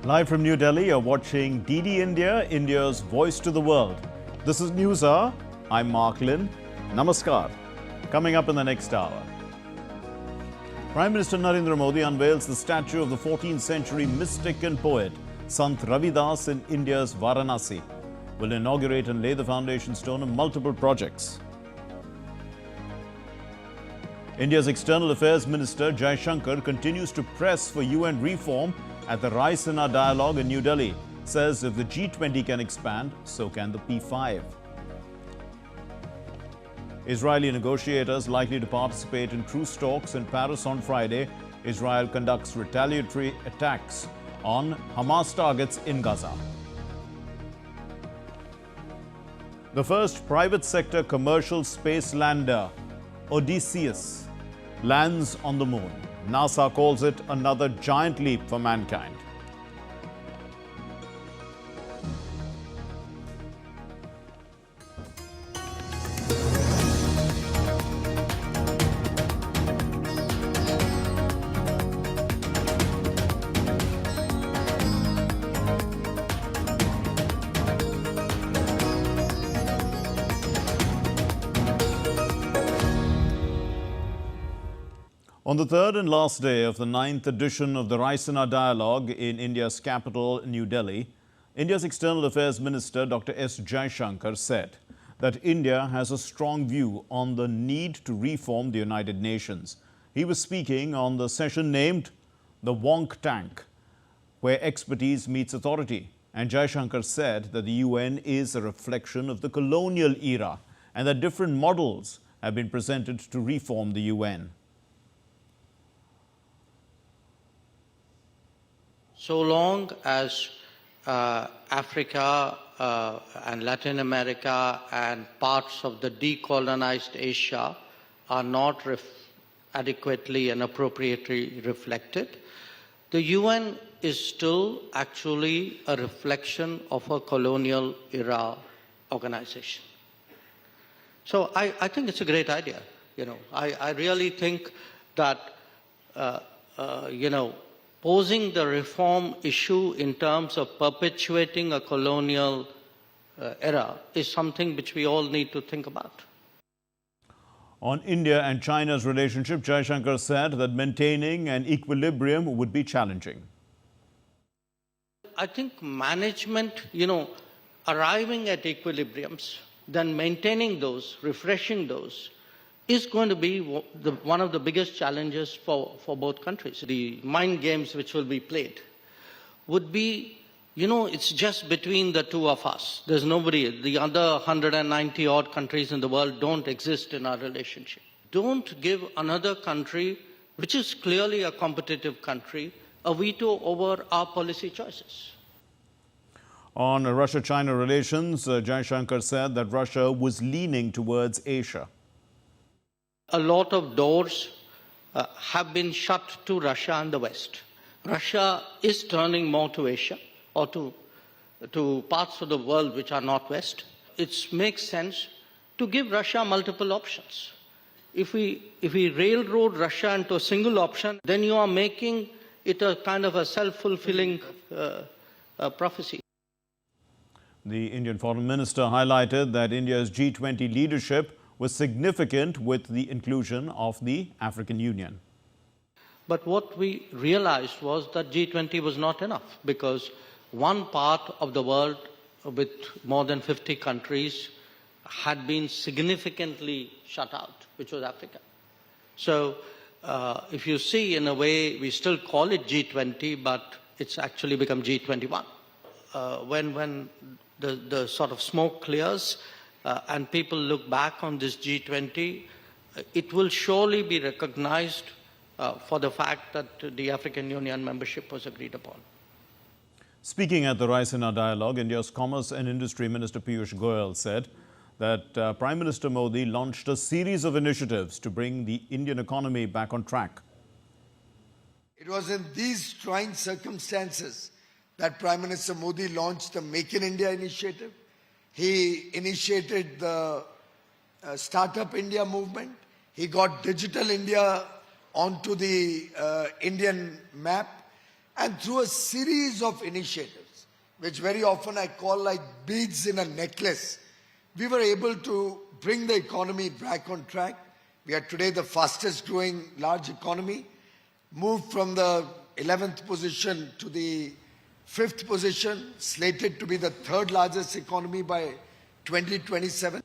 Live from New Delhi, you're watching DD India, India's voice to the world. This is News Hour. I'm Mark Lynn. Namaskar. Coming up in the next hour. Prime Minister Narendra Modi unveils the statue of the 14th century mystic and poet Sant Ravidas in India's Varanasi. Will inaugurate and lay the foundation stone of multiple projects. India's External Affairs Minister J Shankar continues to press for UN reform at the Raisina Dialogue in New Delhi. Says if the G20 can expand, so can the P5. Israeli negotiators likely to participate in truce talks in Paris on Friday. Israel conducts retaliatory attacks on Hamas targets in Gaza. The first private sector commercial space lander, Odysseus, lands on the moon. NASA calls it another giant leap for mankind. On the third and last day of the 9th edition of the Raisina Dialogue in India's capital, New Delhi, India's External Affairs Minister Dr. S. J Shankar said that India has a strong view on the need to reform the United Nations. He was speaking on the session named the Wonk Tank, where expertise meets authority. And J Shankar said that the UN is a reflection of the colonial era and that different models have been presented to reform the UN. So long as Africa and Latin America and parts of the decolonized Asia are not adequately and appropriately reflected, the UN is still actually a reflection of a colonial era organization. So I think it's a great idea. I really think that, posing the reform issue in terms of perpetuating a colonial era is something which we all need to think about. On India and China's relationship, J Shankar said that maintaining an equilibrium would be challenging. I think management, arriving at equilibriums, then maintaining those, refreshing those, is going to be one of the biggest challenges for both countries. The mind games which will be played would be, it's just between the two of us. There's nobody, the other 190 odd countries in the world don't exist in our relationship. Don't give another country, which is clearly a competitive country, a veto over our policy choices. On Russia-China relations, J Shankar said that Russia was leaning towards Asia. A lot of doors have been shut to Russia and the West. Russia is turning more to Asia or to parts of the world which are not West. It makes sense to give Russia multiple options. If we railroad Russia into a single option, then you are making it a kind of a self-fulfilling prophecy. The Indian Foreign Minister highlighted that India's G20 leadership was significant with the inclusion of the African Union. But what we realized was that G20 was not enough because one part of the world with more than 50 countries had been significantly shut out, which was Africa. So if you see, in a way, we still call it G20, but it's actually become G21. When the sort of smoke clears, and people look back on this G20, it will surely be recognized for the fact that the African Union membership was agreed upon. Speaking at the Raisina Dialogue, India's Commerce and Industry Minister Piyush Goyal said that Prime Minister Modi launched a series of initiatives to bring the Indian economy back on track. It was in these trying circumstances that Prime Minister Modi launched the Make in India initiative. He initiated the Startup India movement. He got Digital India onto the Indian map. And through a series of initiatives, which very often I call like beads in a necklace, we were able to bring the economy back on track. We are today the fastest growing large economy, moved from the 11th position to the 5th position, slated to be the 3rd largest economy by 2027.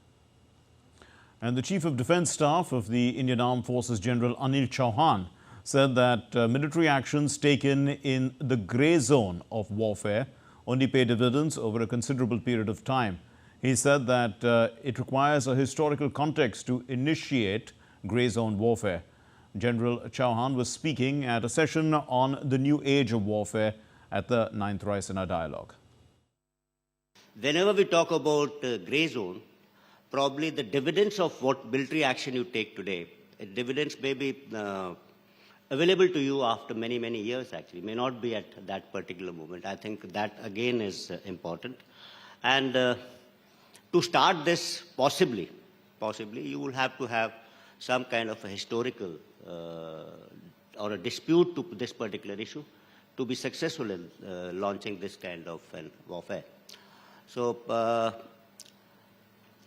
And the Chief of Defence Staff of the Indian Armed Forces, General Anil Chauhan, said that military actions taken in the grey zone of warfare only pay dividends over a considerable period of time. He said that it requires a historical context to initiate grey zone warfare. General Chauhan was speaking at a session on the new age of warfare at the 9th Raisina Dialogue. Whenever we talk about grey zone, probably the dividends of what military action you take today, dividends may be available to you after many, many years actually, may not be at that particular moment. I think that again is important. And to start this, possibly, you will have to have some kind of a historical or a dispute to this particular issue to be successful in launching this kind of warfare. So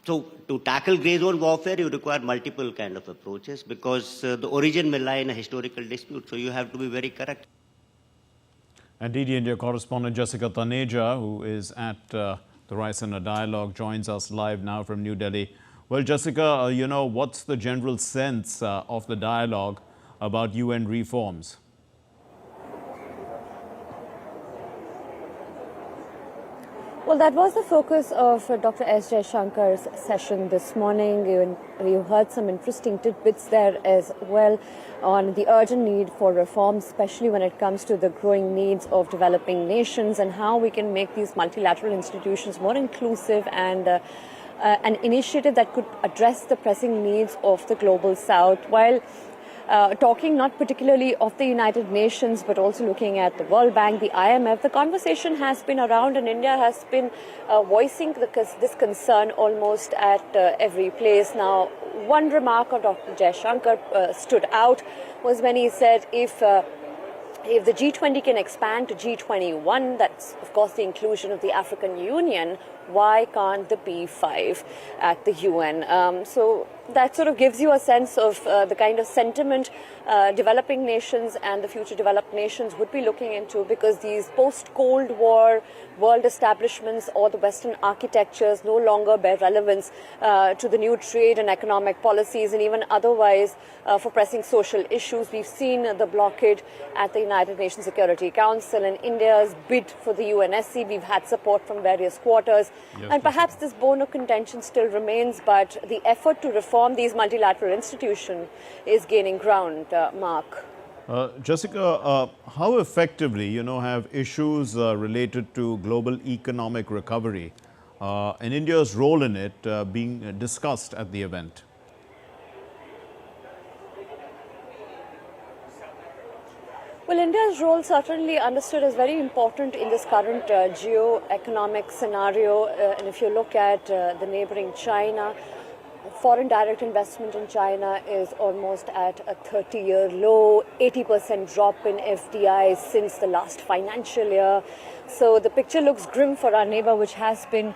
to tackle grey zone warfare, you require multiple kind of approaches because the origin may lie in a historical dispute. So you have to be very correct. And DD India correspondent Jessica Tanja, who is at the Raisina Dialogue, joins us live now from New Delhi. Well, Jessica, you know, what's the general sense of the dialogue about UN reforms? Well, that was the focus of Dr. S. J Shankar's session this morning. You heard some interesting tidbits there as well on the urgent need for reform, especially when it comes to the growing needs of developing nations and how we can make these multilateral institutions more inclusive and an initiative that could address the pressing needs of the global south, while talking not particularly of the United Nations, but also looking at the World Bank, the IMF. The conversation has been around, and India has been voicing this concern almost at every place. Now, one remark of Dr. J Shankar stood out was when he said if the G20 can expand to G21, that's of course the inclusion of the African Union, why can't the P5 at the UN? So that sort of gives you a sense of the kind of sentiment developing nations and the future developed nations would be looking into, because these post-Cold War world establishments or the Western architectures no longer bear relevance to the new trade and economic policies and even otherwise for pressing social issues. We've seen the blockade at the United Nations Security Council and India's bid for the UNSC. We've had support from various quarters. Yes, and perhaps this bone of contention still remains, but the effort to reform these multilateral institutions is gaining ground, Mark. Jessica, how effectively, have issues related to global economic recovery and India's role in it being discussed at the event? Well, India's role certainly understood as very important in this current geo-economic scenario. And if you look at the neighboring China, foreign direct investment in China is almost at a 30-year low, 80% drop in FDI since the last financial year. So the picture looks grim for our neighbor, which has been,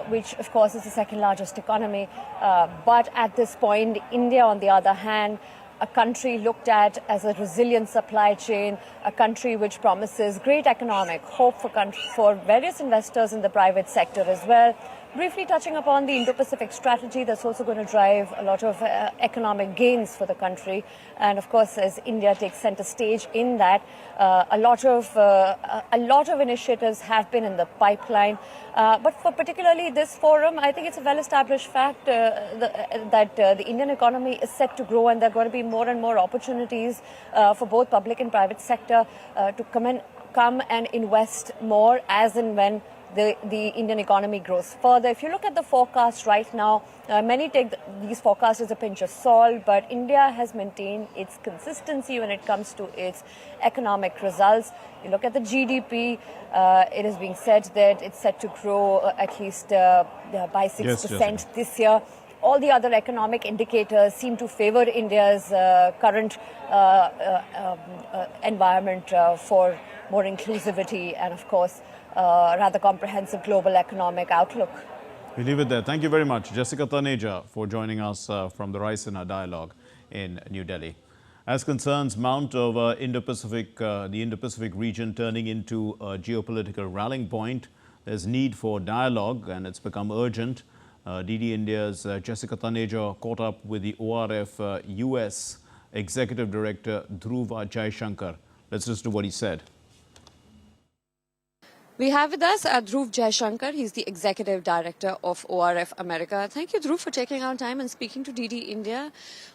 which of course is the second largest economy. But at this point, India, on the other hand, a country looked at as a resilient supply chain, a country which promises great economic hope for various investors in the private sector as well. Briefly touching upon the Indo-Pacific strategy, that's also going to drive a lot of economic gains for the country. And of course, as India takes center stage in that, a lot of initiatives have been in the pipeline. But for particularly this forum, I think it's a well-established fact that the Indian economy is set to grow, and there are going to be more and more opportunities for both public and private sector to come and invest more as and when the Indian economy grows further. If you look at the forecast right now, many take these forecasts as a pinch of salt, but India has maintained its consistency when it comes to its economic results. You look at the GDP, it is being said that it's set to grow at least by 6% this year. all the other economic indicators seem to favor India's current environment for more inclusivity and, of course, rather comprehensive global economic outlook. We leave it there. Thank you very much, Jessica Tanja, for joining us from the Raisina Dialogue in New Delhi. As concerns mount over Indo-Pacific, the Indo-Pacific region turning into a geopolitical rallying point, there's need for dialogue, and it's become urgent. DD India's Jessica Tanja caught up with the ORF US Executive Director Dhruv J Shankar. Let's listen to what he said. We have with us Dhruv J Shankar. He's the Executive Director of ORF America. Thank you, Dhruv, for taking our time and speaking to DD India.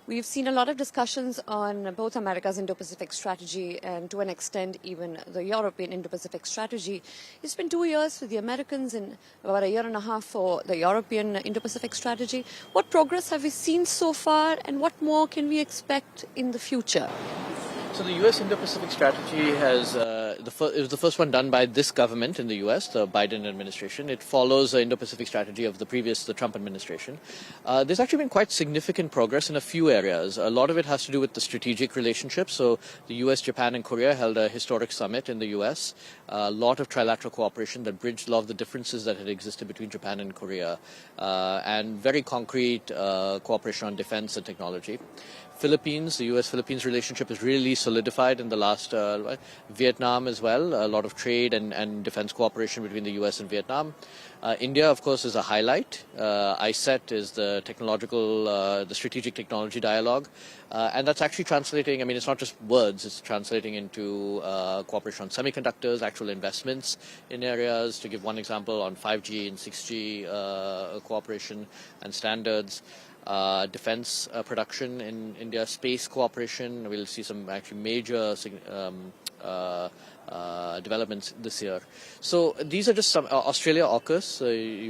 We've seen a lot of discussions on both America's Indo-Pacific strategy and, to an extent, even the European Indo-Pacific strategy. It's been 2 years for the Americans and about a year and a half for the European Indo-Pacific strategy. What progress have we seen so far, and what more can we expect in the future? So the U.S. Indo-Pacific strategy has it was the first one done by this government in the U.S., the Biden administration. It follows the Indo-Pacific strategy of the Trump administration. There's actually been quite significant progress in a few areas. A lot of it has to do with the strategic relationships. So the U.S., Japan, and Korea held a historic summit in the U.S. A lot of trilateral cooperation that bridged a lot of the differences that had existed between Japan and Korea, and very concrete cooperation on defense and technology. Philippines, the U.S.-Philippines relationship is really solidified in the last, Vietnam as well, a lot of trade and defense cooperation between the U.S. and Vietnam. India, of course, is a highlight. ISET is the the strategic technology dialogue. And that's actually translating, I mean, it's not just words, it's translating into cooperation on semiconductors, actual investments in areas. To give one example, on 5G and 6G cooperation and standards. Defense production in India, space cooperation. We'll see some actually major developments this year. So these are just some. Australia, AUKUS,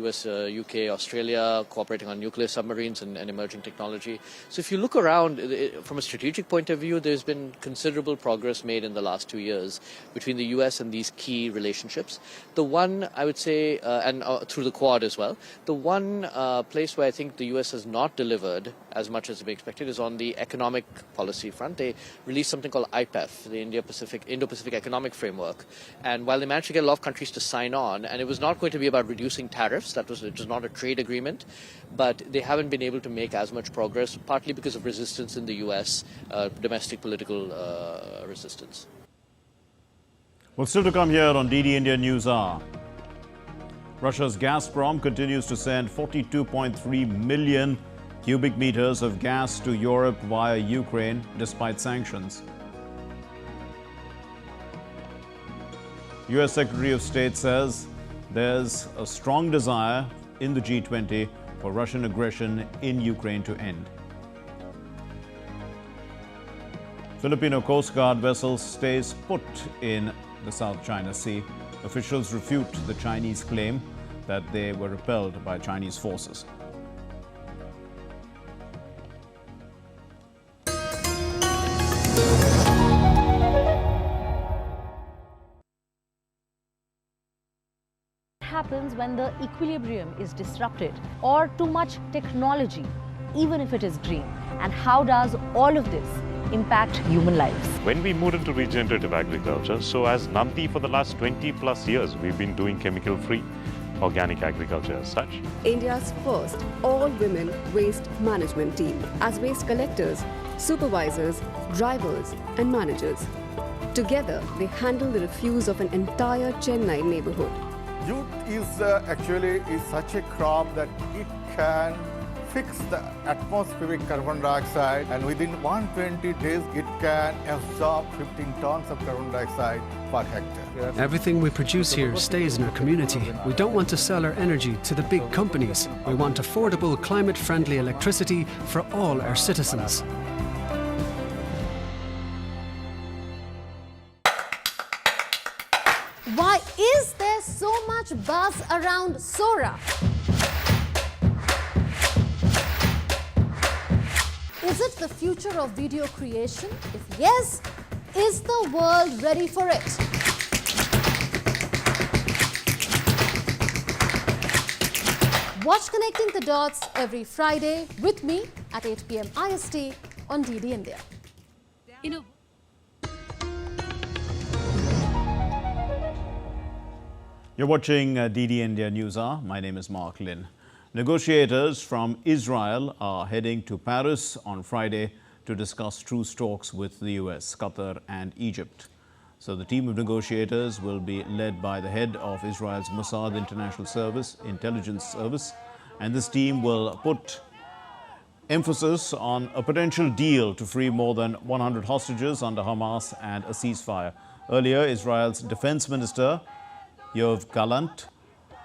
US, UK, Australia cooperating on nuclear submarines and emerging technology. So if you look around from a strategic point of view, there's been considerable progress made in the last 2 years between the US and these key relationships. The one, I would say, and through the Quad as well, the one place where I think the US has not delivered as much as we expected is on the economic policy front. They released something called IPEF, the Indo-Pacific Economic Framework. And while they managed to get a lot of countries to sign on, and it was not going to be about reducing tariffs, it was not a trade agreement, but they haven't been able to make as much progress, partly because of resistance in the US, domestic political resistance. Well, still to come here on DD India News Hour. Russia's Gazprom continues to send 42.3 million cubic meters of gas to Europe via Ukraine despite sanctions. US Secretary of State says there's a strong desire in the G20 for Russian aggression in Ukraine to end. Filipino Coast Guard vessel stays put in the South China Sea. Officials refute the Chinese claim that they were repelled by Chinese forces. Happens when the equilibrium is disrupted or too much technology, even if it is green, and how does all of this impact human lives? When we moved into regenerative agriculture, so as Nanti for the last 20 plus years, we've been doing chemical-free organic agriculture as such. India's first all-women waste management team as waste collectors, supervisors, drivers and managers. Together, they handle the refuse of an entire Chennai neighborhood. Jute is actually such a crop that it can fix the atmospheric carbon dioxide, and within 120 days it can absorb 15 tons of carbon dioxide per hectare. Everything we produce here stays in our community. We don't want to sell our energy to the big companies. We want affordable, climate-friendly electricity for all our citizens. Why is there so much buzz around Sora? Is it the future of video creation? If yes, is the world ready for it? Watch Connecting the Dots every Friday with me at 8 p.m. IST on DD India. You're watching DD India News Hour. My name is Mark Lin. Negotiators from Israel are heading to Paris on Friday to discuss truce talks with the US, Qatar and Egypt. So the team of negotiators will be led by the head of Israel's Mossad Intelligence Service, and this team will put emphasis on a potential deal to free more than 100 hostages under Hamas and a ceasefire. Earlier, Israel's defense minister Yoav Gallant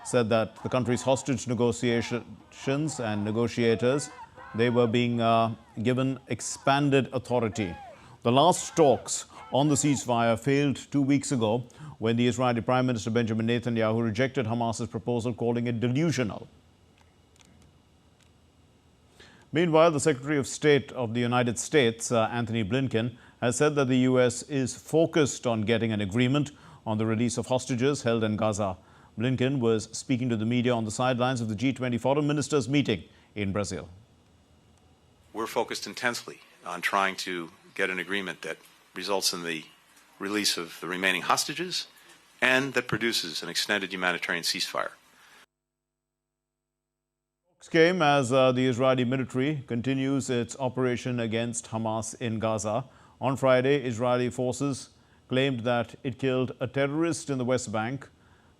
said that the country's hostage negotiations and negotiators, they were being given expanded authority. The last talks on the ceasefire failed 2 weeks ago when the Israeli Prime Minister Benjamin Netanyahu rejected Hamas's proposal, calling it delusional. Meanwhile, the Secretary of State of the United States, Anthony Blinken, has said that the US is focused on getting an agreement on the release of hostages held in Gaza. Blinken was speaking to the media on the sidelines of the G20 foreign ministers meeting in Brazil. We're focused intensely on trying to get an agreement that results in the release of the remaining hostages and that produces an extended humanitarian ceasefire. Talks came as the Israeli military continues its operation against Hamas in Gaza. On Friday, Israeli forces claimed that it killed a terrorist in the West Bank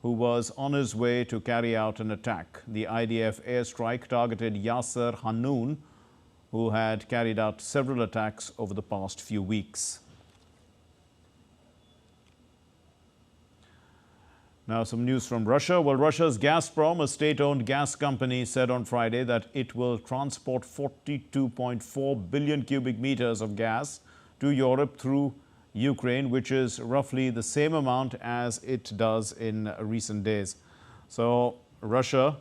who was on his way to carry out an attack. The IDF airstrike targeted Yasser Hanoun, who had carried out several attacks over the past few weeks. Now some news from Russia. Well, Russia's Gazprom, a state-owned gas company, said on Friday that it will transport 42.4 billion cubic meters of gas to Europe through Ukraine, which is roughly the same amount as it does in recent days. So Russia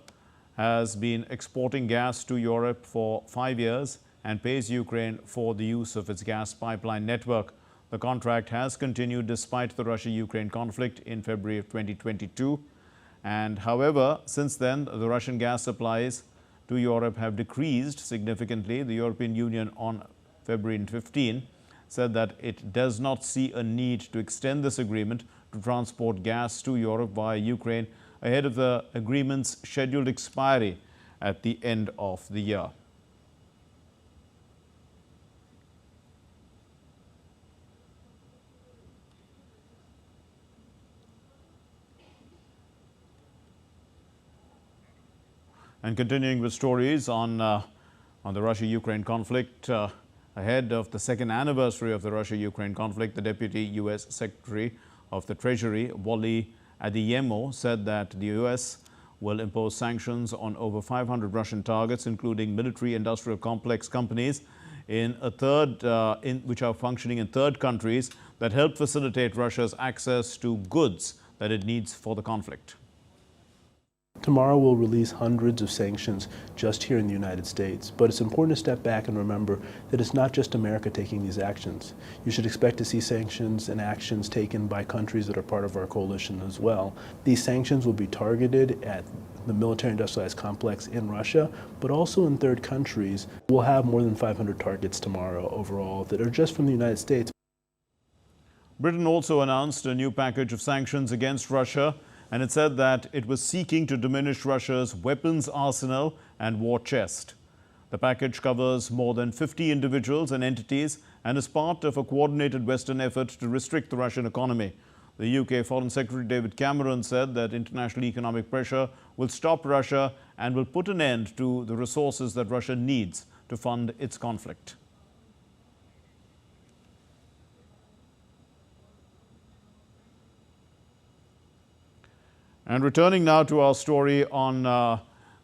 has been exporting gas to Europe for 5 years and pays Ukraine for the use of its gas pipeline network. The contract has continued despite the Russia-Ukraine conflict in February of 2022. And however, since then, the Russian gas supplies to Europe have decreased significantly. The European Union on February 15 said that it does not see a need to extend this agreement to transport gas to Europe via Ukraine ahead of the agreement's scheduled expiry at the end of the year. And continuing with stories on the Russia-Ukraine conflict, ahead of the second anniversary of the Russia-Ukraine conflict, the Deputy U.S. Secretary of the Treasury, Wally Adeyemo, said that the U.S. will impose sanctions on over 500 Russian targets, including military-industrial complex companies which are functioning in third countries that help facilitate Russia's access to goods that it needs for the conflict. Tomorrow we'll release hundreds of sanctions just here in the United States, but it's important to step back and remember that it's not just America taking these actions. You should expect to see sanctions and actions taken by countries that are part of our coalition as well. These sanctions will be targeted at the military-industrialized complex in Russia, but also in third countries. We'll have more than 500 targets tomorrow overall that are just from the United States. Britain also announced a new package of sanctions against Russia, and it said that it was seeking to diminish Russia's weapons arsenal and war chest. The package covers more than 50 individuals and entities and is part of a coordinated Western effort to restrict the Russian economy. The UK Foreign Secretary David Cameron said that international economic pressure will stop Russia and will put an end to the resources that Russia needs to fund its conflict. And returning now to our story on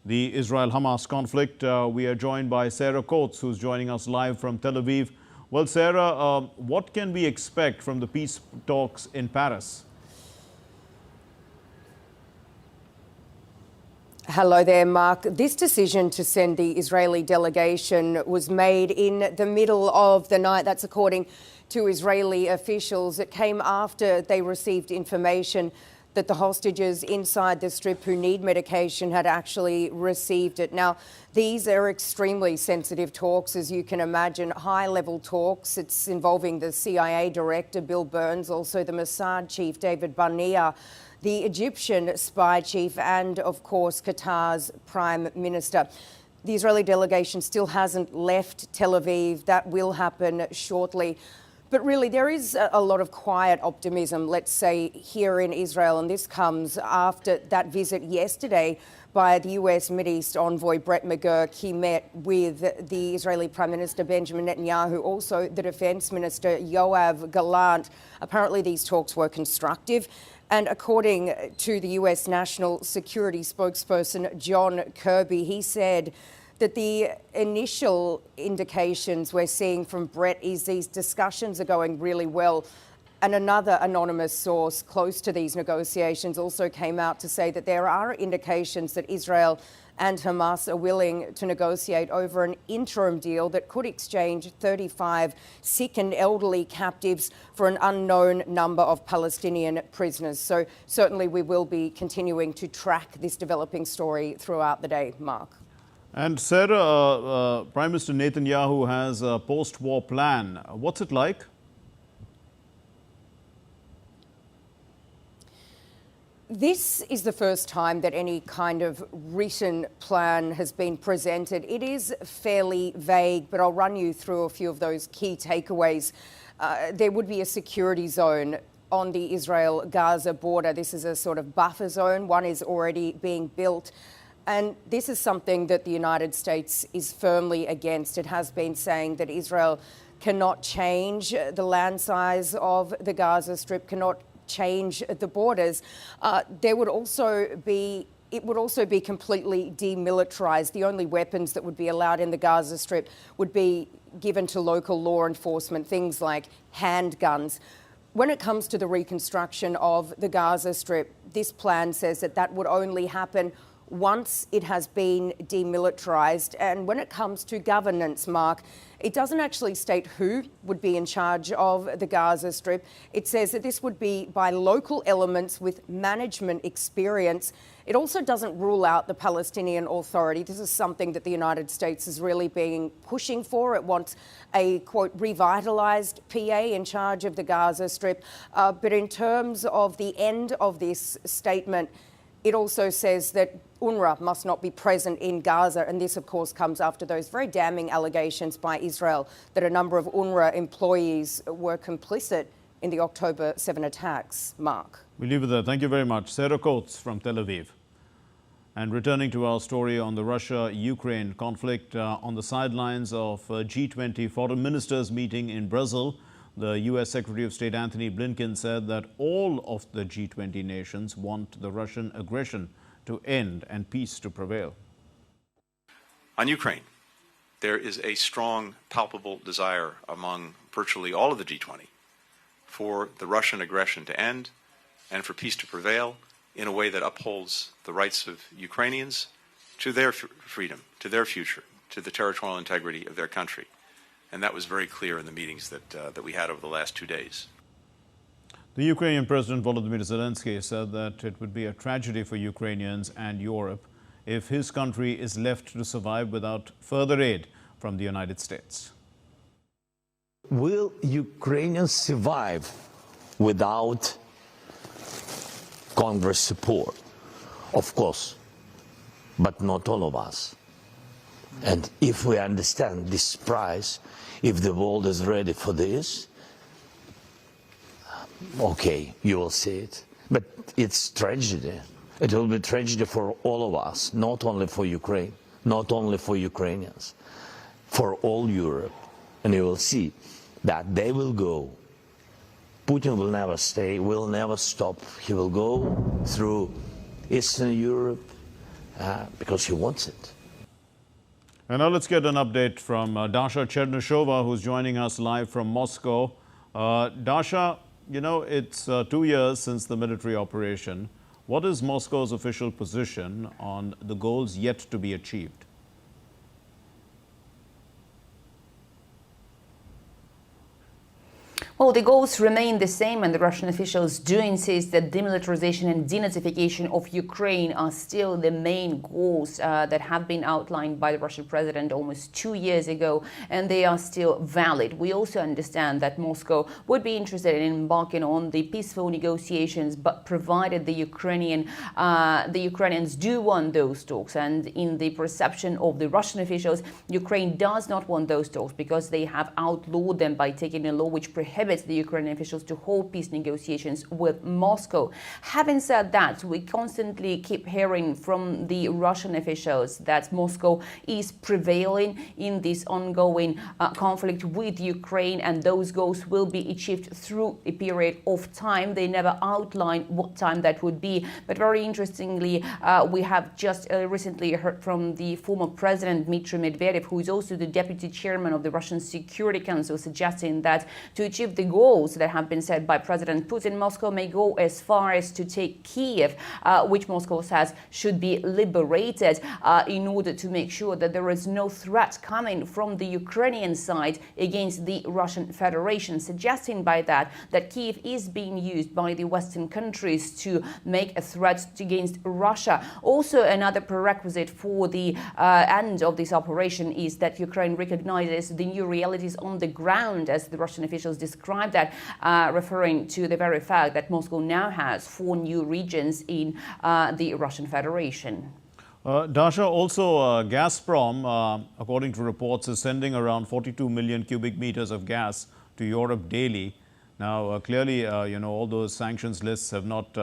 the Israel-Hamas conflict, we are joined by Sarah Coates, who's joining us live from Tel Aviv. Well, Sarah, what can we expect from the peace talks in Paris? Hello there, Mark. This decision to send the Israeli delegation was made in the middle of the night. That's according to Israeli officials. It came after they received information that the hostages inside the Strip who need medication had actually received it. Now, these are extremely sensitive talks, as you can imagine, high-level talks. It's involving the CIA director, Bill Burns, also the Mossad chief, David Barnea, the Egyptian spy chief, and, of course, Qatar's prime minister. The Israeli delegation still hasn't left Tel Aviv. That will happen shortly. But really, there is a lot of quiet optimism, let's say, here in Israel, and this comes after that visit yesterday by the US Mideast envoy Brett McGurk. He met with the Israeli Prime Minister Benjamin Netanyahu, also the Defence Minister Yoav Gallant. Apparently these talks were constructive, and according to the US National Security spokesperson John Kirby, he said that the initial indications we're seeing from Brett is these discussions are going really well. And another anonymous source close to these negotiations also came out to say that there are indications that Israel and Hamas are willing to negotiate over an interim deal that could exchange 35 sick and elderly captives for an unknown number of Palestinian prisoners. So certainly we will be continuing to track this developing story throughout the day, Mark. And Sarah, Prime Minister Netanyahu has a post-war plan. What's it like? This is the first time that any kind of written plan has been presented. It is fairly vague, but I'll run you through a few of those key takeaways. There would be a security zone on the Israel-Gaza border. This is a sort of buffer zone. One is already being built. And this is something that the United States is firmly against. It has been saying that Israel cannot change the land size of the Gaza Strip, cannot change the borders. It would also be completely demilitarized. The only weapons that would be allowed in the Gaza Strip would be given to local law enforcement, things like handguns. When it comes to the reconstruction of the Gaza Strip, this plan says that that would only happen once it has been demilitarized. And when it comes to governance, Mark, it doesn't actually state who would be in charge of the Gaza Strip. It says that this would be by local elements with management experience. It also doesn't rule out the Palestinian Authority. This is something that the United States is really being pushing for. It wants a, quote, revitalized PA in charge of the Gaza Strip. But in terms of the end of this statement, it also says that UNRWA must not be present in Gaza, and this, of course, comes after those very damning allegations by Israel that a number of UNRWA employees were complicit in the October 7 attacks. Mark. We leave it there. Thank you very much. Sarah Coates from Tel Aviv. And returning to our story on the Russia-Ukraine conflict, on the sidelines of G20 foreign ministers meeting in Brazil, the U.S. Secretary of State Antony Blinken said that all of the G20 nations want the Russian aggression to end and peace to prevail. On Ukraine, there is a strong, palpable desire among virtually all of the G20 for the Russian aggression to end and for peace to prevail in a way that upholds the rights of Ukrainians to their freedom, to their future, to the territorial integrity of their country. And that was very clear in the meetings that we had over the last 2 days. The Ukrainian President Volodymyr Zelensky said that it would be a tragedy for Ukrainians and Europe if his country is left to survive without further aid from the United States. Will Ukrainians survive without Congress support? Of course, but not all of us. And if we understand this price, if the world is ready for this, okay, you will see it. But it's tragedy. It will be tragedy for all of us, not only for Ukraine, not only for Ukrainians, for all Europe. And you will see that they will go. Putin will never stay, will never stop. He will go through Eastern Europe because he wants it. And now let's get an update from Dasha Chernyshova, who's joining us live from Moscow. Dasha, you know, it's 2 years since the military operation. What is Moscow's official position on the goals yet to be achieved? Well, Well, the goals remain the same, and the Russian officials do insist that demilitarization and denazification of Ukraine are still the main goals that have been outlined by the Russian president almost 2 years ago, and they are still valid. We also understand that Moscow would be interested in embarking on the peaceful negotiations, but provided the Ukrainians do want those talks. And in the perception of the Russian officials, Ukraine does not want those talks because they have outlawed them by taking a law which prohibits the Ukrainian officials to hold peace negotiations with Moscow. Having said that, we constantly keep hearing from the Russian officials that Moscow is prevailing in this ongoing conflict with Ukraine, and those goals will be achieved through a period of time. They never outline what time that would be, but very interestingly, we have just recently heard from the former president Dmitry Medvedev, who is also the deputy chairman of the Russian Security Council, suggesting that to achieve the goals that have been set by President Putin, Moscow may go as far as to take Kiev, which Moscow says should be liberated, in order to make sure that there is no threat coming from the Ukrainian side against the Russian Federation, suggesting by that Kiev is being used by the Western countries to make a threat against Russia. Also, another prerequisite for the end of this operation is that Ukraine recognizes the new realities on the ground, as the Russian officials described that, referring to the very fact that Moscow now has 4 new regions in the Russian Federation. Dasha, also Gazprom, according to reports, is sending around 42 million cubic meters of gas to Europe daily. Now, clearly, all those sanctions lists have not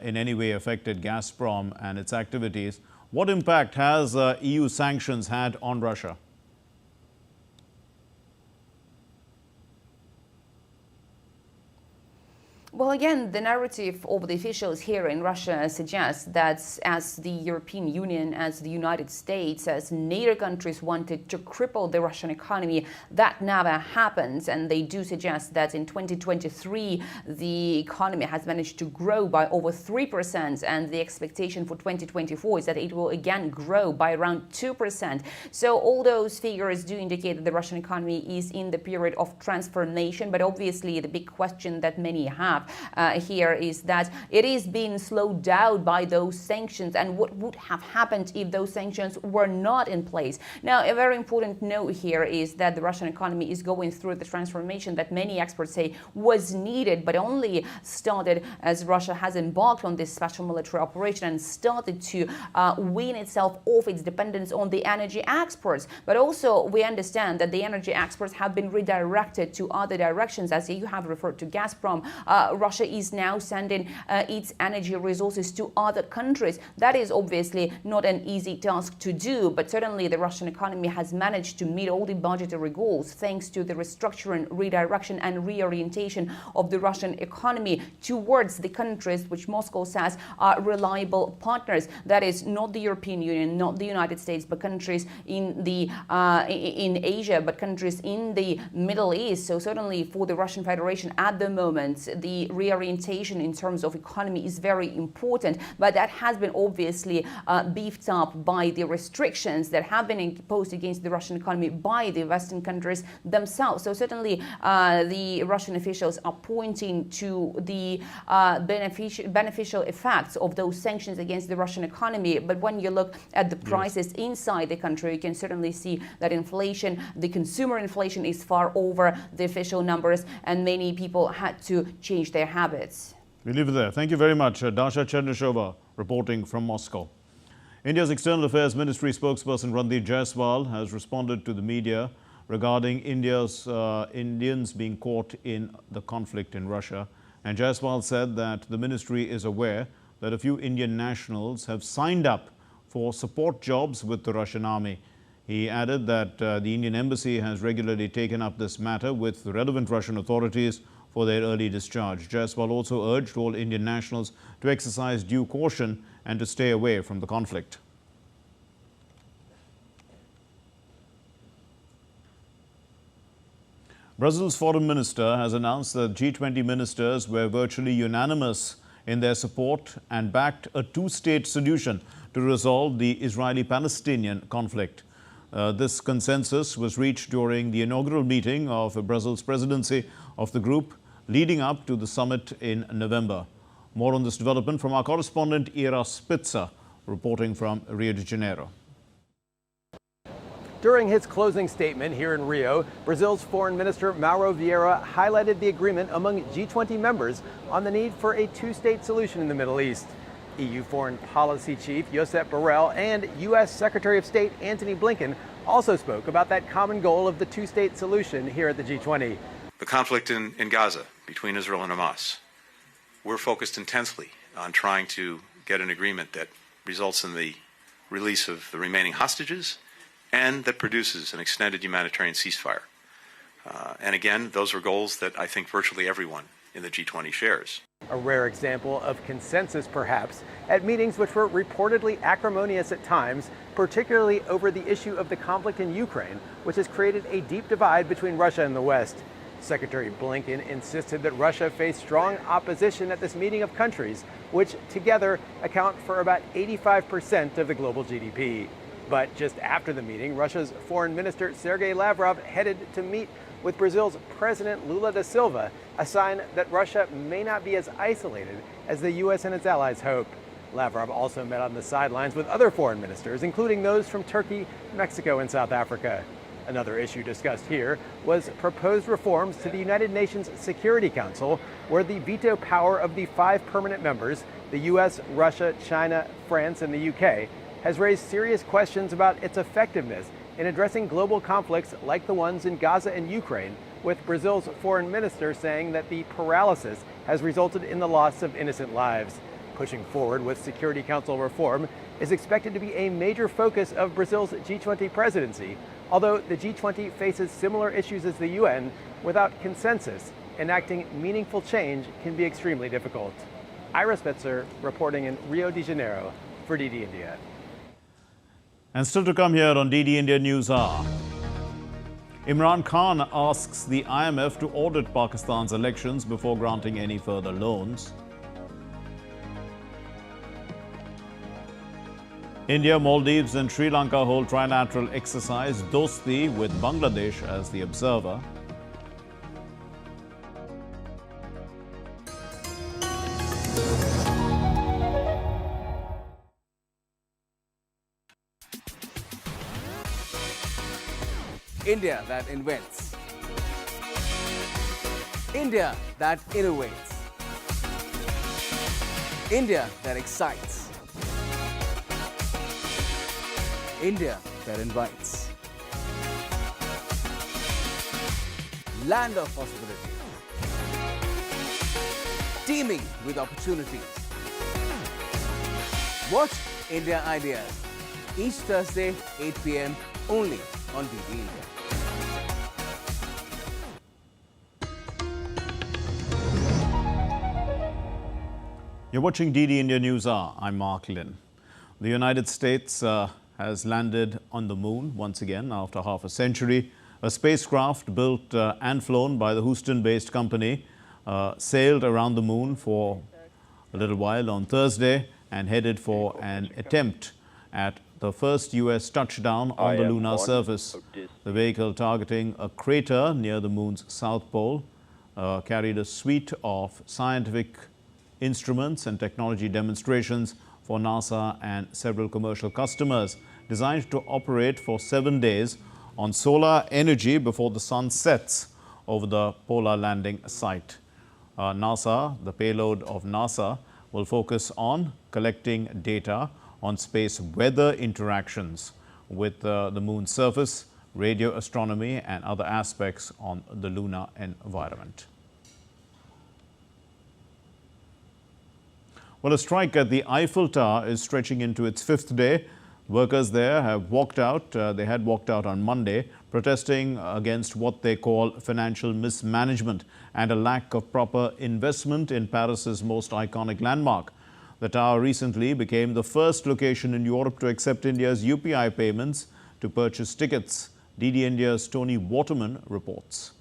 in any way affected Gazprom and its activities. What impact has EU sanctions had on Russia? Well, again, the narrative of the officials here in Russia suggests that as the European Union, as the United States, as NATO countries wanted to cripple the Russian economy, that never happens. And they do suggest that in 2023, the economy has managed to grow by over 3%. And the expectation for 2024 is that it will again grow by around 2%. So all those figures do indicate that the Russian economy is in the period of transformation. But obviously, the big question that many have here is that it is being slowed down by those sanctions, and what would have happened if those sanctions were not in place. Now, a very important note here is that the Russian economy is going through the transformation that many experts say was needed, but only started as Russia has embarked on this special military operation and started to wean itself off its dependence on the energy exports. But also, we understand that the energy exports have been redirected to other directions, as you have referred to Gazprom. Russia is now sending its energy resources to other countries. That is obviously not an easy task to do, but certainly the Russian economy has managed to meet all the budgetary goals thanks to the restructuring, redirection and reorientation of the Russian economy towards the countries which Moscow says are reliable partners. That is not the European Union, not the United States, but countries in in Asia, but countries in the Middle East. So certainly for the Russian Federation at the moment, the reorientation in terms of economy is very important, but that has been obviously beefed up by the restrictions that have been imposed against the Russian economy by the Western countries themselves. So certainly the Russian officials are pointing to the beneficial effects of those sanctions against the Russian economy. But when you look at the prices inside the country, you can certainly see that inflation, the consumer inflation, is far over the official numbers, and many people had to change their habits. We leave it there. Thank you very much. Dasha Chernyshova reporting from Moscow. India's External Affairs Ministry spokesperson Randeep Jaiswal has responded to the media regarding Indians being caught in the conflict in Russia. And Jaiswal said that the ministry is aware that a few Indian nationals have signed up for support jobs with the Russian army. He added that the Indian embassy has regularly taken up this matter with the relevant Russian authorities for their early discharge. Jaiswal also urged all Indian nationals to exercise due caution and to stay away from the conflict. Brazil's foreign minister has announced that G20 ministers were virtually unanimous in their support and backed a two-state solution to resolve the Israeli-Palestinian conflict. This consensus was reached during the inaugural meeting of Brazil's presidency of the group leading up to the summit in November. More on this development from our correspondent Ira Spitzer, reporting from Rio de Janeiro. During his closing statement here in Rio, Brazil's Foreign Minister Mauro Vieira highlighted the agreement among G20 members on the need for a two-state solution in the Middle East. EU Foreign Policy Chief Josep Borrell and U.S. Secretary of State Antony Blinken also spoke about that common goal of the two-state solution here at the G20. The conflict in Gaza between Israel and Hamas. We're focused intensely on trying to get an agreement that results in the release of the remaining hostages and that produces an extended humanitarian ceasefire. And again, those are goals that I think virtually everyone in the G20 shares. A rare example of consensus, perhaps, at meetings which were reportedly acrimonious at times, particularly over the issue of the conflict in Ukraine, which has created a deep divide between Russia and the West. Secretary Blinken insisted that Russia faced strong opposition at this meeting of countries, which together account for about 85% of the global GDP. But just after the meeting, Russia's Foreign Minister Sergei Lavrov headed to meet with Brazil's President Lula da Silva, a sign that Russia may not be as isolated as the U.S. and its allies hope. Lavrov also met on the sidelines with other foreign ministers, including those from Turkey, Mexico, and South Africa. Another issue discussed here was proposed reforms to the United Nations Security Council, where the veto power of the 5 permanent members, the U.S., Russia, China, France, and the U.K., has raised serious questions about its effectiveness in addressing global conflicts like the ones in Gaza and Ukraine, with Brazil's foreign minister saying that the paralysis has resulted in the loss of innocent lives. Pushing forward with Security Council reform is expected to be a major focus of Brazil's G20 presidency, although the G20 faces similar issues as the UN, without consensus, enacting meaningful change can be extremely difficult. Ira Spitzer reporting in Rio de Janeiro for DD India. And still to come here on DD India News Hour. Imran Khan asks the IMF to audit Pakistan's elections before granting any further loans. India, Maldives and Sri Lanka hold trilateral exercise Dosti with Bangladesh as the observer. India that invents. India that innovates. India that excites. India that invites. Land of possibilities. Teeming with opportunities. Watch India Ideas each Thursday, 8 p.m. only on DD India. You're watching DD India News Hour. I'm Mark Lynn. The United States has landed on the moon once again after half a century. A spacecraft built and flown by the Houston-based company sailed around the moon for a little while on Thursday and headed for an attempt at the first U.S. touchdown on the lunar surface. The vehicle, targeting a crater near the moon's south pole, carried a suite of scientific instruments and technology demonstrations for NASA and several commercial customers, designed to operate for 7 days on solar energy before the sun sets over the polar landing site. The payload of NASA, will focus on collecting data on space weather interactions with the moon's surface, radio astronomy and other aspects on the lunar environment. Well, a strike at the Eiffel Tower is stretching into its 5th day. Workers there have walked out. They had walked out on Monday, protesting against what they call financial mismanagement and a lack of proper investment in Paris's most iconic landmark. The tower recently became the first location in Europe to accept India's UPI payments to purchase tickets. DD India's Tony Waterman reports.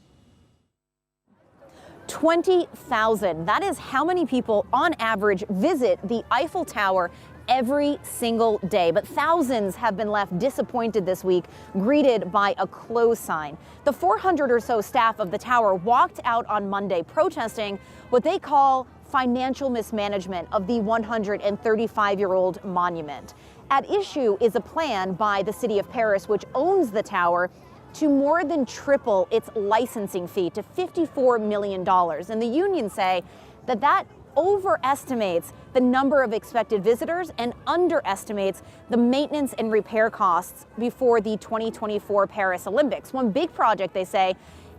20,000. That is how many people on average visit the Eiffel Tower every single day. But thousands have been left disappointed this week, greeted by a close sign. The 400 or so staff of the tower walked out on Monday protesting what they call financial mismanagement of the 135-year-old monument. At issue is a plan by the city of Paris, which owns the tower, to more than triple its licensing fee to $54 million. And the unions say that that overestimates the number of expected visitors and underestimates the maintenance and repair costs before the 2024 Paris Olympics. One big project, they say,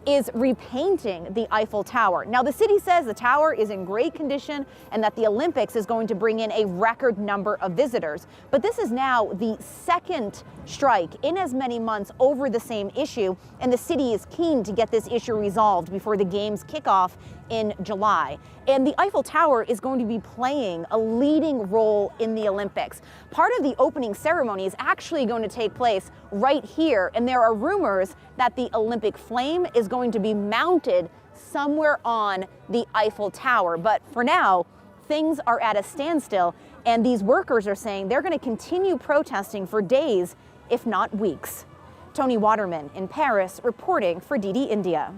is repainting the Eiffel Tower. Now, the city says the tower is in great condition and that the Olympics is going to bring in a record number of visitors. But this is now the second strike in as many months over the same issue, and the city is keen to get this issue resolved before the games kick off in July. And the Eiffel Tower is going to be playing a leading role in the Olympics. Part of the opening ceremony is actually going to take place right here, and there are rumors that the Olympic flame is going to be mounted somewhere on the Eiffel Tower. But for now, things are at a standstill, and these workers are saying they're going to continue protesting for days, if not weeks. Tony Waterman in Paris reporting for DD India.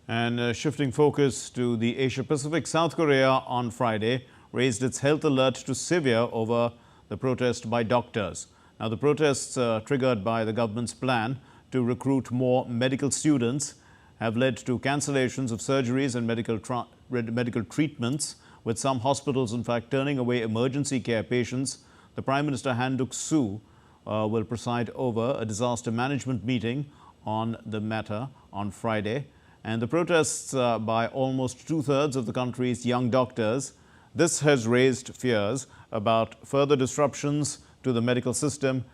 And shifting focus to the Asia-Pacific, South Korea on Friday raised its health alert to severe over the protest by doctors. Now, the protests triggered by the government's plan to recruit more medical students have led to cancellations of surgeries and medical treatments, with some hospitals, in fact, turning away emergency care patients. The Prime Minister, Han Duck-soo, will preside over a disaster management meeting on the matter on Friday. And the protests by almost two-thirds of the country's young doctors, this has raised fears about further disruptions to the medical system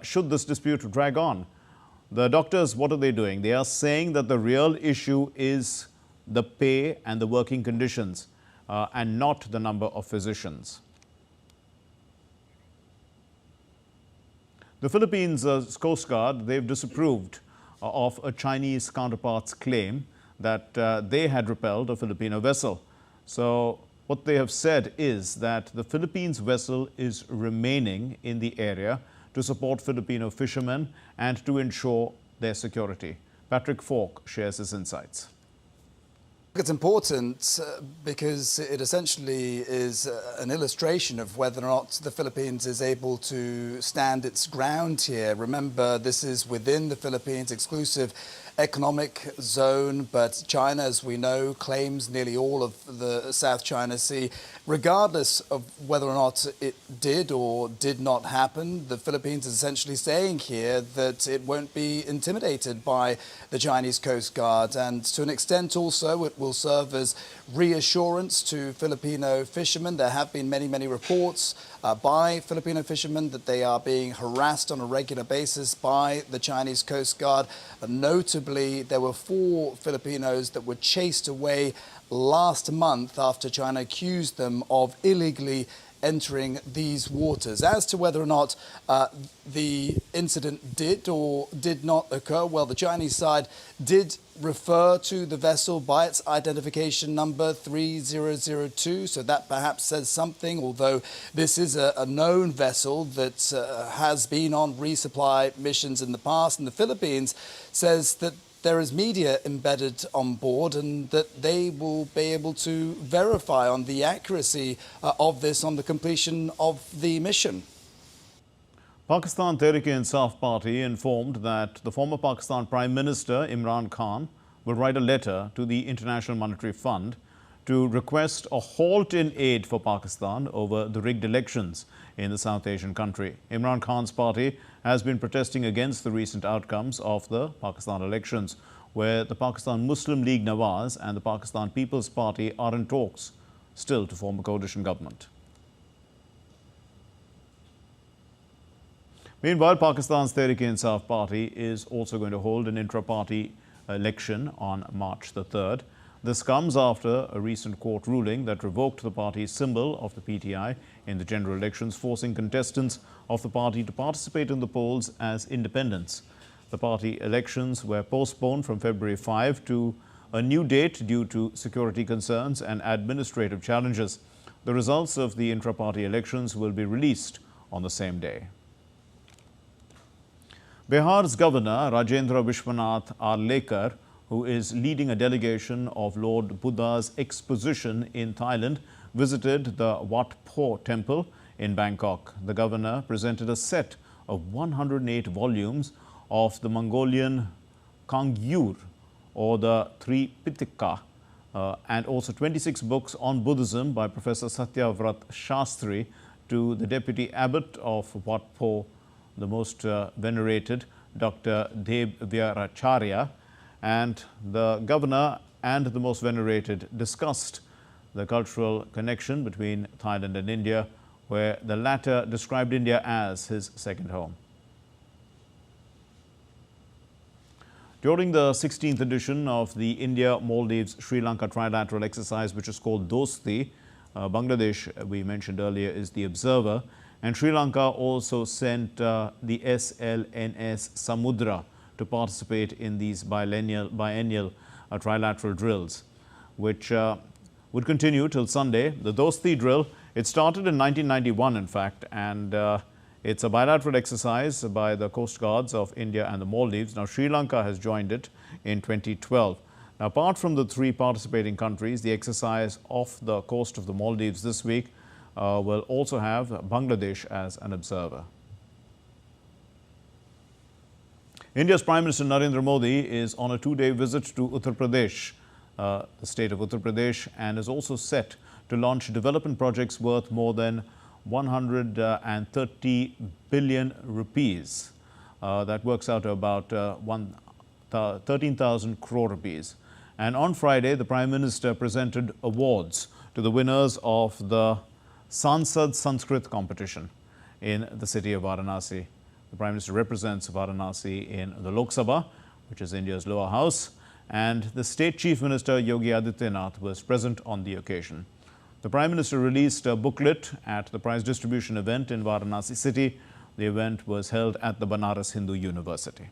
should this dispute drag on. The doctors, what are they doing? They are saying that the real issue is the pay and the working conditions and not the number of physicians. The Philippines Coast Guard, they've disapproved of a Chinese counterpart's claim that they had repelled a Filipino vessel. So what they have said is that the Philippines vessel is remaining in the area to support Filipino fishermen and to ensure their security. Patrick Falk shares his insights. It's important because it essentially is an illustration of whether or not the Philippines is able to stand its ground here. Remember, this is within the Philippines' exclusive economic zone, but China, as we know, claims nearly all of the South China Sea. Regardless of whether or not it did or did not happen, the Philippines is essentially saying here that it won't be intimidated by the Chinese Coast Guard, and to an extent also it will serve as reassurance to Filipino fishermen. There have been many reports by Filipino fishermen that they are being harassed on a regular basis by the Chinese Coast Guard. Notably, there were 4 Filipinos that were chased away last month after China accused them of illegally entering these waters. As to whether or not the incident did or did not occur, well, the Chinese side did refer to the vessel by its identification number 3002, so that perhaps says something, although this is a known vessel that has been on resupply missions in the past, and the Philippines says that there is media embedded on board and that they will be able to verify on the accuracy of this on the completion of the mission. Pakistan Tehreek-e-Insaf Party informed that the former Pakistan Prime Minister Imran Khan will write a letter to the International Monetary Fund to request a halt in aid for Pakistan over the rigged elections in the South Asian country. Imran Khan's party has been protesting against the recent outcomes of the Pakistan elections, where the Pakistan Muslim League Nawaz and the Pakistan People's Party are in talks still to form a coalition government. Meanwhile, Pakistan's Tehreek-e-Insaf Party is also going to hold an intra-party election on March the 3rd. This comes after a recent court ruling that revoked the party's symbol of the PTI in the general elections, forcing contestants of the party to participate in the polls as independents. The party elections were postponed from February 5 to a new date due to security concerns and administrative challenges. The results of the intra-party elections will be released on the same day. Bihar's Governor Rajendra Vishwanath Arlekar, who is leading a delegation of Lord Buddha's exposition in Thailand, visited the Wat Pho temple in Bangkok. The governor presented a set of 108 volumes of the Mongolian Kangyur or the Tripitaka and also 26 books on Buddhism by Professor Satyavrat Shastri to the deputy abbot of Wat Pho, the most venerated Dr. Deb Vyaracharya, and the governor and the most venerated discussed the cultural connection between Thailand and India, where the latter described India as his second home. During the 16th edition of the India-Maldives Sri Lanka trilateral exercise, which is called Dosti, Bangladesh, we mentioned earlier, is the observer, and Sri Lanka also sent the SLNS Samudra to participate in these biennial trilateral drills, which would continue till Sunday. The Dosti drill, it started in 1991, in fact, and it's a bilateral exercise by the Coast Guards of India and the Maldives. Now, Sri Lanka has joined it in 2012. Now, apart from the three participating countries, the exercise off the coast of the Maldives this week will also have Bangladesh as an observer. India's Prime Minister Narendra Modi is on a two-day visit to Uttar Pradesh, the state of Uttar Pradesh, and is also set to launch development projects worth more than 130 billion rupees. That works out to about 13,000 crore rupees. And on Friday, the Prime Minister presented awards to the winners of the Sansad Sanskrit competition in the city of Varanasi. The Prime Minister represents Varanasi in the Lok Sabha, which is India's lower house, and the State Chief Minister Yogi Adityanath was present on the occasion. The Prime Minister released a booklet at the prize distribution event in Varanasi city. The event was held at the Banaras Hindu University.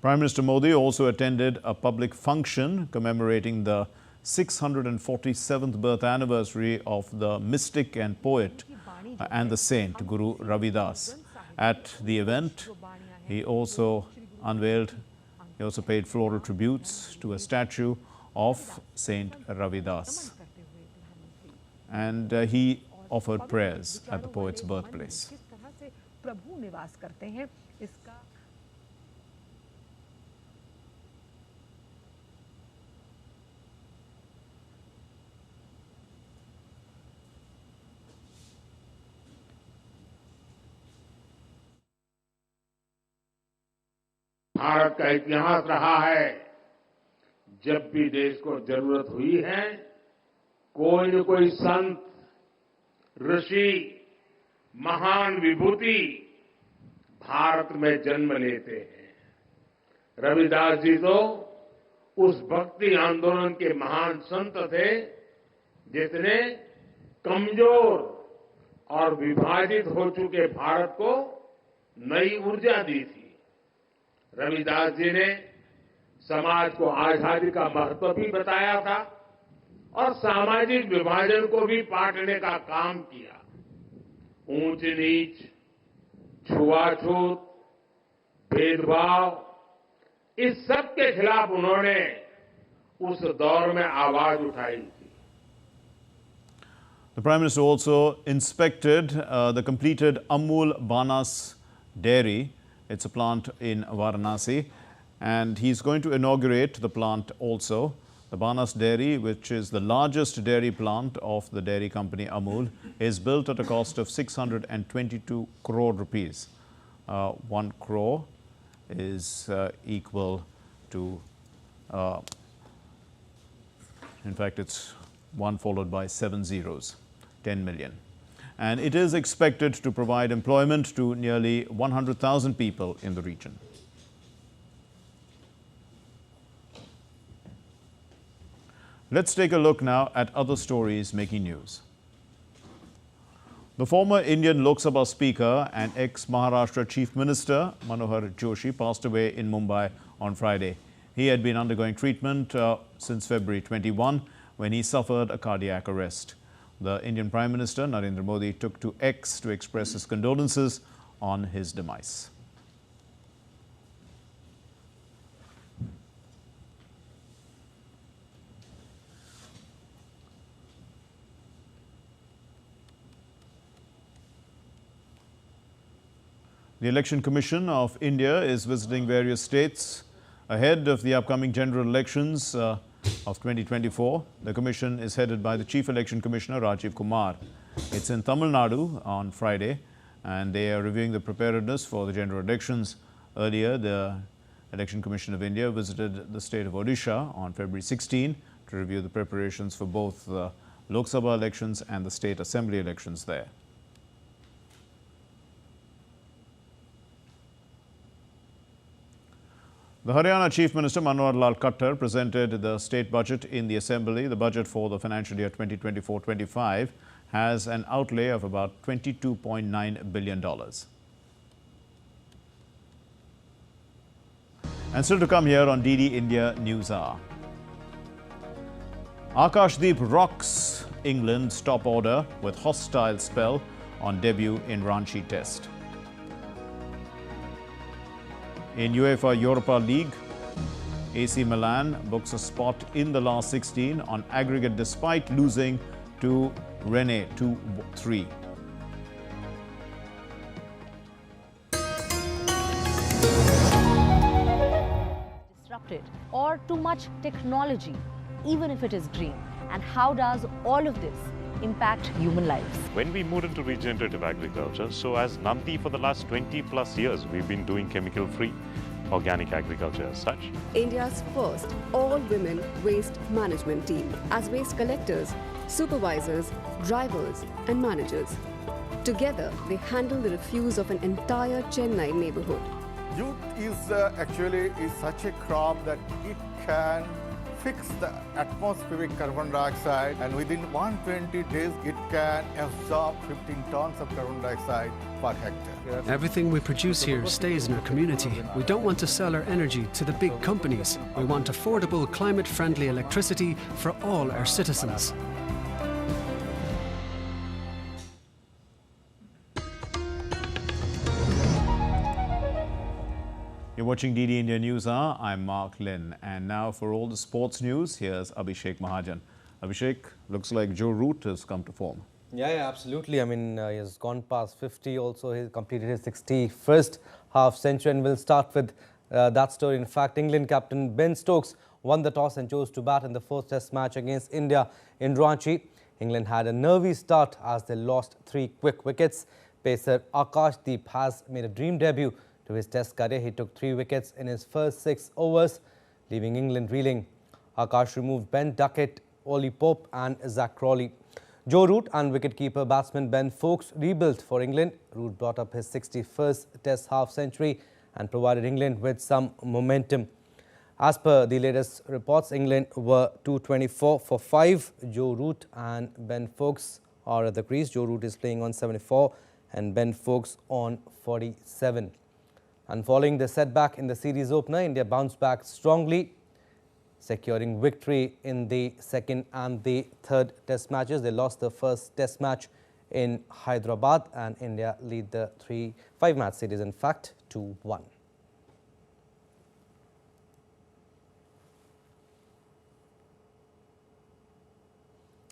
Prime Minister Modi also attended a public function commemorating the 647th birth anniversary of the mystic and poet and the saint Guru Ravidas. At the event, he also paid floral tributes to a statue of Saint Ravidas, and he offered prayers at the poet's birthplace. Bharat का इतिहास रहा है, जब भी देश को जरूरत हुई है, कोई न कोई संत, ऋषि, महान विभूति भारत में जन्म लेते हैं। रविदास जी तो उस भक्ति आंदोलन के महान संत थे, जिसने कमजोर और विभाजित हो चुके भारत को नई ऊर्जा दी थी। रविदास जी ने समाज को आजादी का महत्व भी बताया था और सामाजिक विभाजन को भी पाटने का काम किया। ऊंच नीच, छुआछूत, भेदभाव, इस सब के खिलाफ उन्होंने उस दौर में आवाज उठाई थी। The Prime Minister also inspected the completed Amul Banas dairy. It's a plant in Varanasi, and he's going to inaugurate the plant also. The Banas dairy, which is the largest dairy plant of the dairy company Amul, is built at a cost of 622 crore rupees. 1 crore is equal to, in fact, it's 1 followed by 7 zeros, 10 million. And it is expected to provide employment to nearly 100,000 people in the region. Let's take a look now at other stories making news. The former Indian Lok Sabha Speaker and ex-Maharashtra Chief Minister Manohar Joshi passed away in Mumbai on Friday. He had been undergoing treatment since February 21 when he suffered a cardiac arrest. The Indian Prime Minister Narendra Modi took to X to express his condolences on his demise. The Election Commission of India is visiting various states ahead of the upcoming general elections of 2024. The commission is headed by the Chief Election Commissioner Rajiv Kumar. It's in Tamil Nadu on Friday, and they are reviewing the preparedness for the general elections. Earlier, the Election Commission of India visited the state of Odisha on February 16 to review the preparations for both the Lok Sabha elections and the state assembly elections there. The Haryana Chief Minister Manohar Khattar presented the state budget in the Assembly. The budget for the financial year 2024-25 has an outlay of about $22.9 billion. And still to come here on DD India News Hour. Akashdeep rocks England's top order with hostile spell on debut in Ranchi Test. In UEFA Europa League, AC Milan books a spot in the last 16 on aggregate despite losing to Rennes 2-3. Disrupted or too much technology, even if it is green? And how does all of this impact human lives? When we moved into regenerative agriculture, so as Namti for the last 20 plus years, we've been doing chemical-free organic agriculture as such. India's first all-women waste management team as waste collectors, supervisors, drivers and managers. Together, they handle the refuse of an entire Chennai neighborhood. Jute is actually such a crop that it can fix the atmospheric carbon dioxide, and within 120 days it can absorb 15 tons of carbon dioxide per hectare. Everything we produce here stays in our community. We don't want to sell our energy to the big companies. We want affordable, climate-friendly electricity for all our citizens. You're watching DD India News Hour. I'm Mark Lynn. And now for all the sports news, here's Abhishek Mahajan. Abhishek, looks like Joe Root has come to form. Yeah, absolutely. I mean, he has gone past 50 also. He completed his 61st half century, and we'll start with that story. In fact, England captain Ben Stokes won the toss and chose to bat in the first test match against India in Ranchi. England had a nervy start as they lost 3 quick wickets. Pacer Akashdeep has made a dream debut to his test career. He took 3 wickets in his first 6 overs, leaving England reeling. Akash removed Ben Duckett, Ollie Pope and Zach Crawley. Joe Root and wicketkeeper batsman Ben Foakes rebuilt for England. Root brought up his 61st test half century and provided England with some momentum. As per the latest reports, England were 224 for 5. Joe Root and Ben Foakes are at the crease. Joe Root is playing on 74 and Ben Foakes on 47. And following the setback in the series opener, India bounced back strongly, securing victory in the second and the third test matches. They lost the first test match in Hyderabad, and India lead the 5-match series, in fact, 2-1.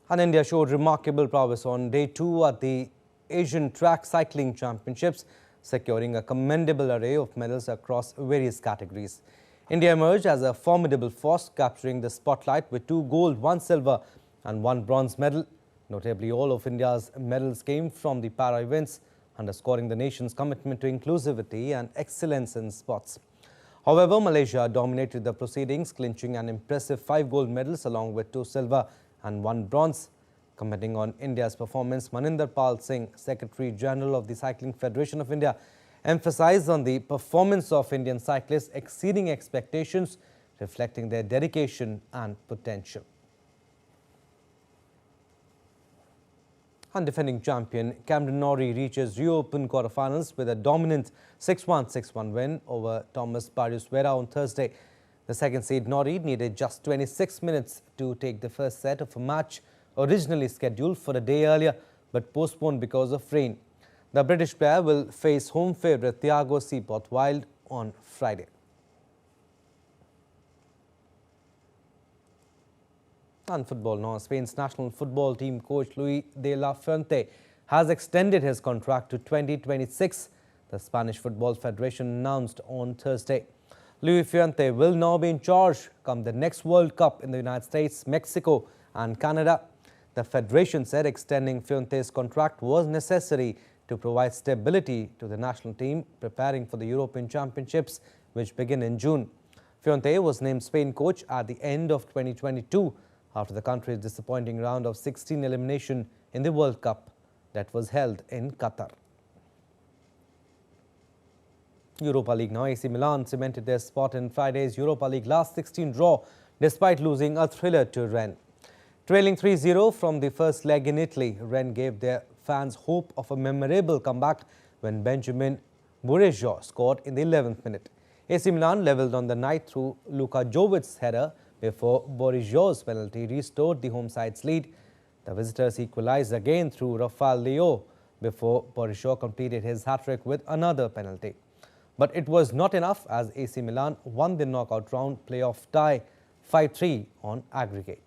And India showed remarkable prowess on day 2 at the Asian Track Cycling Championships, securing a commendable array of medals across various categories. India emerged as a formidable force, capturing the spotlight with 2 gold, 1 silver and 1 bronze medal. Notably, all of India's medals came from the para events, underscoring the nation's commitment to inclusivity and excellence in sports. However, Malaysia dominated the proceedings, clinching an impressive 5 gold medals along with 2 silver and 1 bronze. Commenting on India's performance, Maninder Pal Singh, Secretary General of the Cycling Federation of India, emphasized on the performance of Indian cyclists exceeding expectations, reflecting their dedication and potential. And defending champion Cameron Norrie reaches Rio Open quarterfinals with a dominant 6-1, 6-1 win over Thomas Barrios Vera on Thursday. The second seed Norrie needed just 26 minutes to take the first set of a match originally scheduled for a day earlier but postponed because of rain. The British player will face home favourite Thiago Seaporth Wild on Friday. On football now, Spain's national football team coach Luis de la Fuente has extended his contract to 2026, the Spanish Football Federation announced on Thursday. Luis Fuente will now be in charge come the next World Cup in the United States, Mexico and Canada. The federation said extending Fuente's contract was necessary to provide stability to the national team preparing for the European Championships, which begin in June. Fuente was named Spain coach at the end of 2022 after the country's disappointing round of 16 elimination in the World Cup that was held in Qatar. Europa League now. AC Milan cemented their spot in Friday's Europa League last 16 draw despite losing a thriller to Rennes. Trailing 3-0 from the first leg in Italy, Rennes gave their fans hope of a memorable comeback when Benjamin Bourigeaud scored in the 11th minute. AC Milan levelled on the night through Luka Jovic's header before Bourigeaud's penalty restored the home side's lead. The visitors equalised again through Rafael Leao before Bourigeaud completed his hat-trick with another penalty. But it was not enough as AC Milan won the knockout round playoff tie 5-3 on aggregate.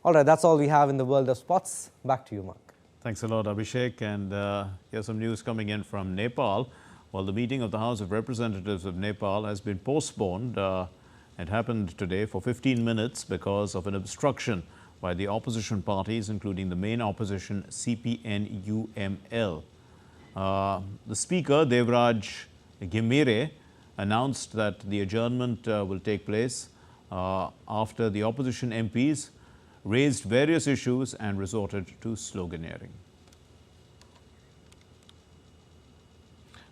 All right, that's all we have in the world of sports. Back to you, Mark. Thanks a lot, Abhishek. And here's some news coming in from Nepal. Well, the meeting of the House of Representatives of Nepal has been postponed. It happened today for 15 minutes because of an obstruction by the opposition parties, including the main opposition, CPN-UML. The Speaker, Devraj Gemire, announced that the adjournment will take place after the opposition MPs raised various issues and resorted to sloganeering.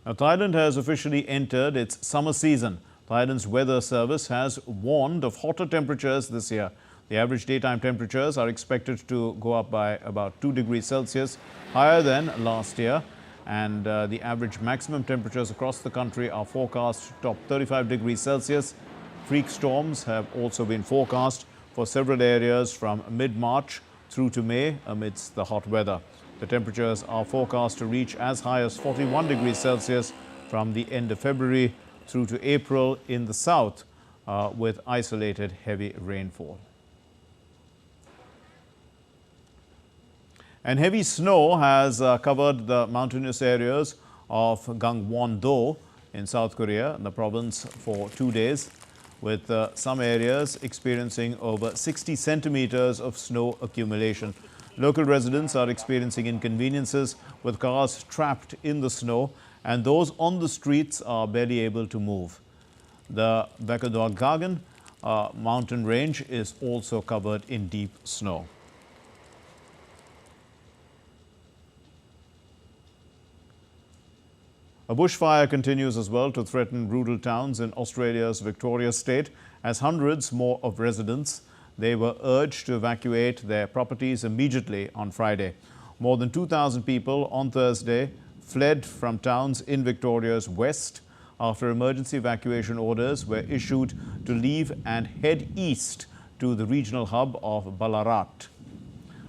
Now, Thailand has officially entered its summer season. Thailand's weather service has warned of hotter temperatures this year. The average daytime temperatures are expected to go up by about 2 degrees Celsius, higher than last year. And the average maximum temperatures across the country are forecast to top 35 degrees Celsius. Freak storms have also been forecast for several areas from mid-March through to May amidst the hot weather. The temperatures are forecast to reach as high as 41 degrees Celsius from the end of February through to April in the south, with isolated heavy rainfall. And heavy snow has covered the mountainous areas of Gangwon-do in South Korea, the province, for 2 days, with some areas experiencing over 60 centimeters of snow accumulation. Local residents are experiencing inconveniences with cars trapped in the snow, and those on the streets are barely able to move. The Baekduagagan mountain range is also covered in deep snow. A bushfire continues as well to threaten rural towns in Australia's Victoria state as hundreds more of residents, they were urged to evacuate their properties immediately on Friday. More than 2,000 people on Thursday fled from towns in Victoria's west after emergency evacuation orders were issued to leave and head east to the regional hub of Ballarat.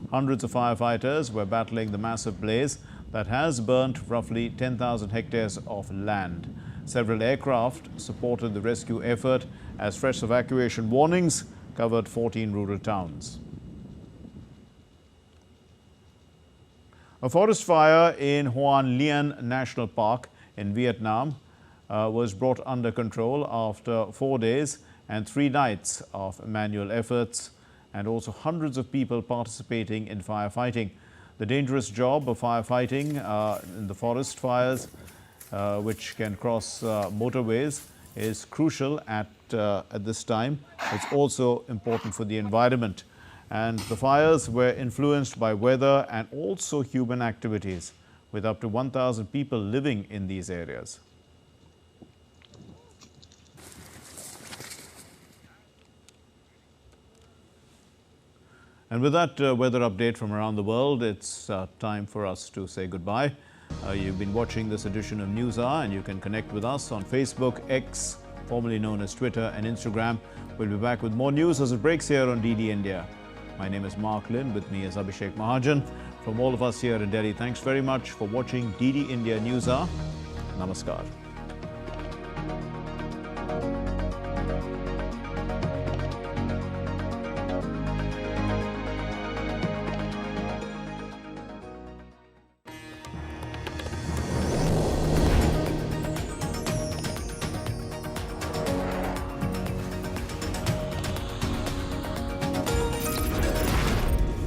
Hundreds of firefighters were battling the massive blaze that has burnt roughly 10,000 hectares of land. Several aircraft supported the rescue effort as fresh evacuation warnings covered 14 rural towns. A forest fire in Hoan Lien National Park in Vietnam was brought under control after 4 days and 3 nights of manual efforts, and also hundreds of people participating in firefighting. The dangerous job of firefighting in the forest fires, which can cross motorways, is crucial at this time. It's also important for the environment. And the fires were influenced by weather and also human activities, with up to 1,000 people living in these areas. And with that weather update from around the world, it's time for us to say goodbye. You've been watching this edition of News Hour, and you can connect with us on Facebook, X, formerly known as Twitter, and Instagram. We'll be back with more news as it breaks here on DD India. My name is Mark Lynn. With me is Abhishek Mahajan. From all of us here in Delhi, thanks very much for watching DD India News Hour. Namaskar.